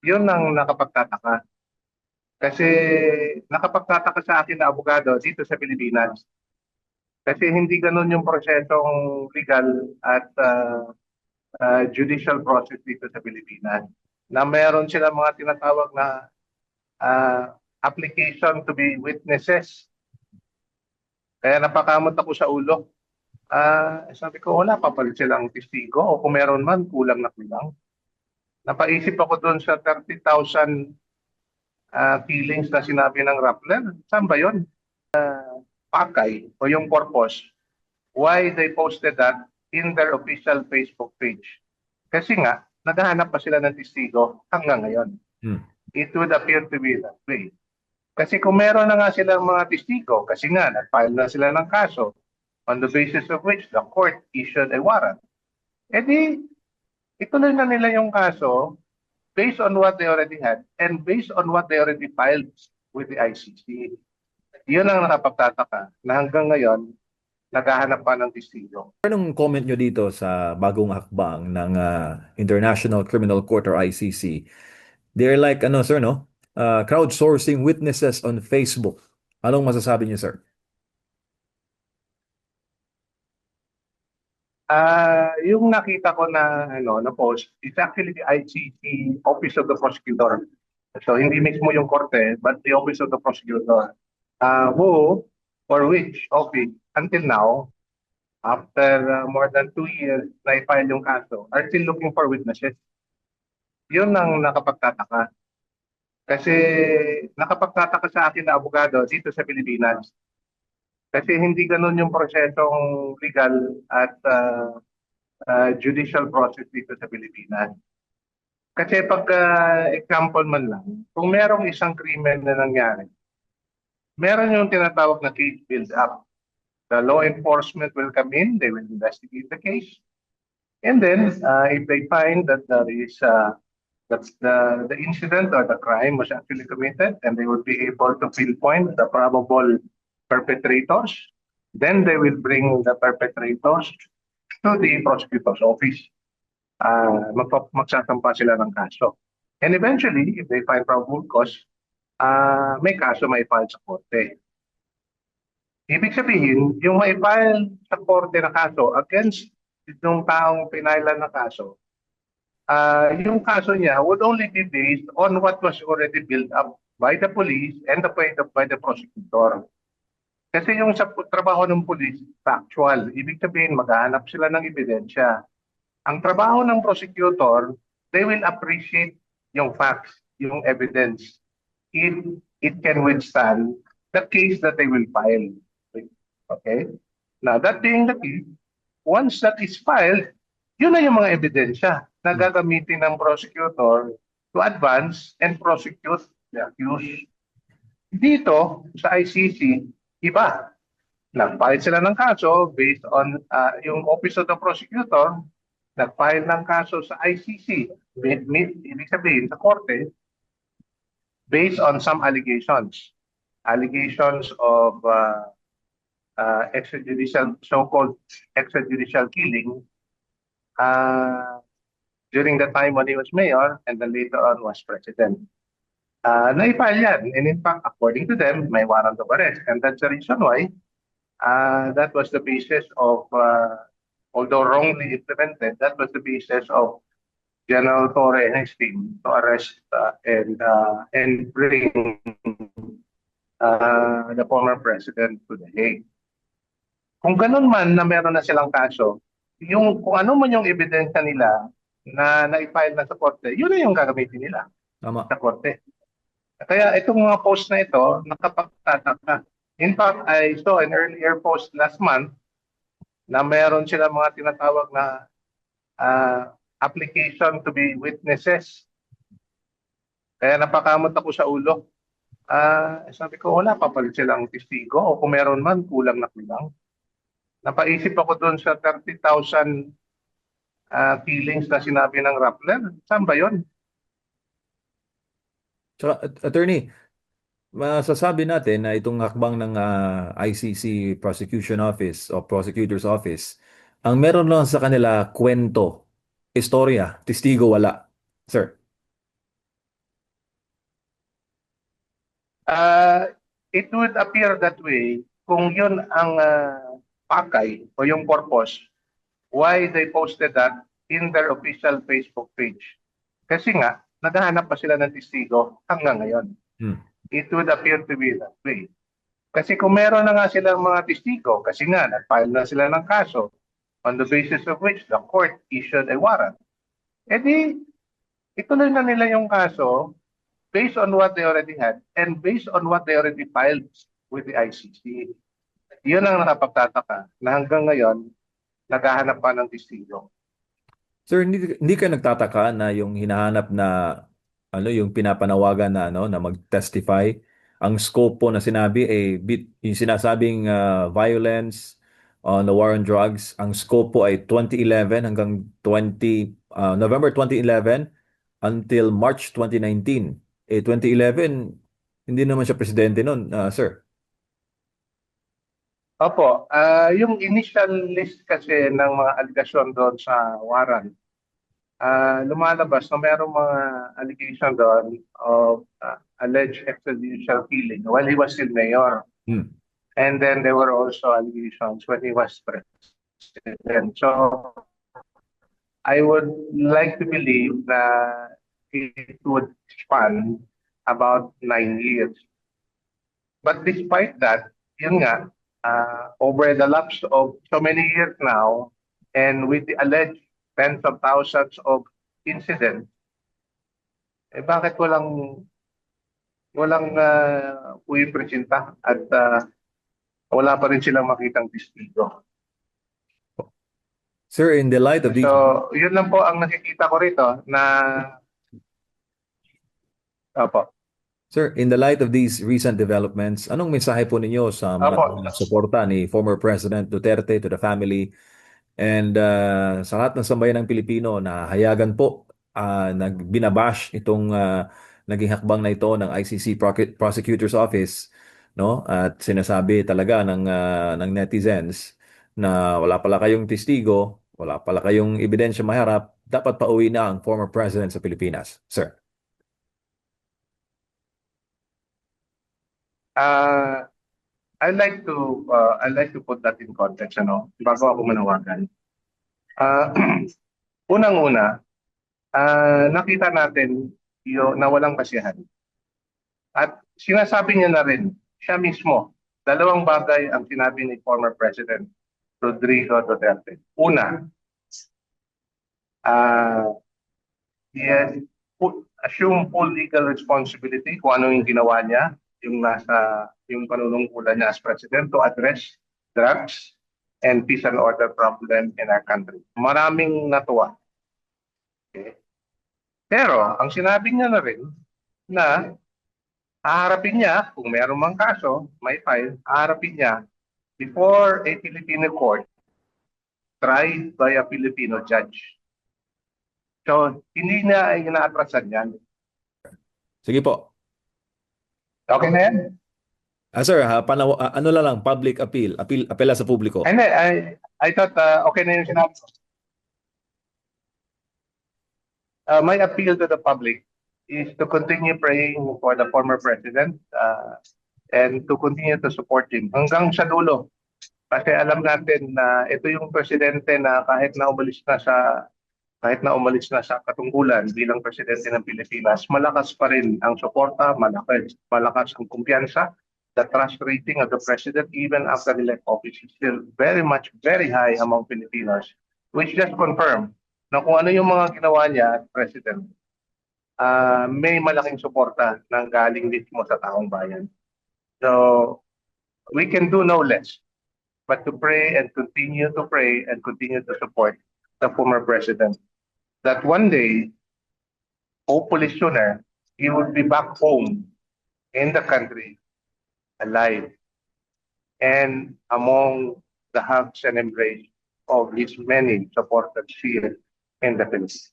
Yun ang nakapagtataka. Kasi nakapagtataka sa akin na abogado dito sa Pilipinas. Kasi hindi ganun yung prosesong legal at judicial process dito sa Pilipinas. Na meron sila mga tinatawag na uh, application to be witnesses. Kaya napakamot ako sa ulo. Sabi ko, wala pa pala silang testigo o kung meron man, kulang na kulang. Napaisip ako doon sa 30,000 killings na sinabi ng Rappler. Saan ba yun? Pakay o yung purpose. Why they posted that in their official Facebook page. Kasi nga, naghahanap pa sila ng testigo hanggang ngayon. Hmm. It would appear to be that way. Kasi kung meron na nga silang mga testigo, kasi nga, nag-file na sila ng kaso, on the basis of which the court issued a warrant, edi ituloy na nila yung kaso based on what they already had and based on what they already filed with the ICC. Yun ang nakapagtataka na hanggang ngayon, naghahanap pa ng testigo. Anong comment nyo dito sa bagong hakbang ng International Criminal Court or ICC? They're like, ano sir, no? Crowdsourcing witnesses on Facebook. Anong masasabi niyo, sir? Yung nakita ko na na post is actually the ICC Office of the Prosecutor. So hindi mismo yung korte but the Office of the Prosecutor. Who or which office until now after more than 2 years na i-file yung kaso are still looking for witnesses. Yun ang nakapagtataka. Kasi nakapagtataka sa akin na abogado dito sa Pilipinas. Kasi hindi ganun yung prosesong legal at judicial process dito sa Pilipinas. Kasi pag example man lang, kung merong isang krimen na nangyari, meron yung tinatawag na case build-up. The law enforcement will come in, they will investigate the case, and then if they find that there is that the incident or the crime was actually committed, and they will be able to pinpoint the probable perpetrators, then they will bring the perpetrators to the prosecutor's office. Magsasampa sila ng kaso. And eventually, if they find probable cause, may kaso may file sa korte. Ibig sabihin, yung may file sa korte na kaso against yung taong pinailan na kaso, yung kaso niya would only be based on what was already built up by the police and by the prosecutor. Kasi yung sa trabaho ng police, factual. Ibig sabihin, maghahanap sila ng ebidensya. Ang trabaho ng prosecutor, they will appreciate yung facts, yung evidence, if it can withstand the case that they will file. Okay? Now, that being the case, once that is filed, yun na yung mga ebidensya na gagamitin ng prosecutor to advance and prosecute the accused. Dito, sa ICC, iba. Nag-file sila ng kaso based on yung Office of the Prosecutor, nag-file ng kaso sa ICC, ibig sabihin sa korte, based on some allegations. Allegations of extrajudicial, so-called extrajudicial killing during the time when he was mayor and then later on was president. Naifile yan. And in fact, according to them, may warrant of arrest. And that's the reason why that was the basis of, although wrongly implemented, that was the basis of General Torre and his team to arrest and bring the former president to the Hague. Kung ganun man na meron na silang kaso, yung kung ano man yung ebidensya nila na na-file na sa korte, yun na yung gagamitin nila Tama. sa korte. Kaya itong mga post na ito, nakapagtataka. In fact, I saw an earlier post last month na meron sila mga tinatawag na application to be witnesses. Kaya napakamot ako sa ulo. Sabi ko, wala pa pala silang testigo o kung meron man, kulang na kulang. Napaisip ako doon sa 30,000 killings na sinabi ng Rappler. Saan ba yun? Tsaka, attorney, masasabi natin na itong hakbang ng ICC Prosecution Office o Prosecutor's Office, ang meron lang sa kanila kwento, istorya, testigo wala. Sir. Uh, it would appear that way kung yun ang pakay o yung purpose why they posted that in their official Facebook page. Kasi nga, naghahanap pa sila ng testigo hanggang ngayon. Hmm. It would appear to be that way. Kasi kung meron na nga silang mga testigo, kasi nga, nag-file na sila ng kaso, on the basis of which the court issued a warrant, edi, ituloy na nila yung kaso based on what they already had and based on what they already filed with the ICC. Yun ang nakapagtataka na hanggang ngayon, naghahanap pa ng testigo. Sir, hindi ka nagtataka na yung hinahanap na yung pinapanawagan na na mag-testify, ang scope po na sinabi yung sinasabing violence on the war on drugs, ang scope po ay 2011 hanggang November 2011 until March 2019. 2011 hindi naman siya presidente noon, sir. Opo, yung initial list kasi ng mga aligasyon doon sa warrant, lumalabas na mayroong mga allegation doon of alleged extrajudicial killing while he was still mayor. Hmm. And then there were also allegations when he was president. So I would like to believe that it would span about 9 years. But despite that, yun nga, over the lapse of so many years now, and with the alleged tens of thousands of incidents, bakit walang puwipresenta at wala pa rin silang makitang testigo. Sir, in the light of these So, yun lang po ang nakikita ko rito na opo. Sir, in the light of these recent developments, anong mensahe po ninyo sa Opo. mga suporta ni former President Duterte to the family and sa lahat ng sambayan ng Pilipino na hayagan po binabash itong naging hakbang na ito ng ICC Prosecutor's Office, no? At sinasabi talaga ng netizens na wala pala kayong testigo, wala pala kayong ebidensya maharap, dapat pauwi na ang former president sa Pilipinas. Sir. I'd like to put that in context, ano, bago ako manawagan. Unang-una, nakita natin na walang basihan. At sinasabi niya na rin, siya mismo, dalawang bagay ang sinabi ni former President Rodrigo Duterte. Una, he has assumed full legal responsibility kung ano yung ginawa niya, yung panunungkulan niya as president to address drugs and peace and order problem in our country. Maraming natuwa. Okay. Pero ang sinabi niya na rin na haharapin niya, kung mayroong mang kaso, may file, haharapin niya before a Filipino court tried by a Filipino judge. So, hindi na ay inaatrasan yan. Sige po. Okay na yan? Sir, ano lang, public apela sa publiko. Hindi, I thought okay na yung sinabi ko. My appeal to the public is to continue praying for the former president and to continue to support him hanggang sa dulo. Kasi alam natin na ito yung presidente na kahit na umalis na sa katungkulan bilang presidente ng Pilipinas, malakas pa rin ang suporta, malakas ang kumpiyansa. The trust rating of the president even after he left office is still very high among Filipinos, which just confirm na kung ano yung mga ginawa niya as president, may malaking suporta ng galing mismo sa taong bayan. So, we can do no less but to pray and continue to support the former president that one day, hopefully sooner, he would be back home in the country, alive, and among the hugs and embrace of his many supporters here in the Philippines.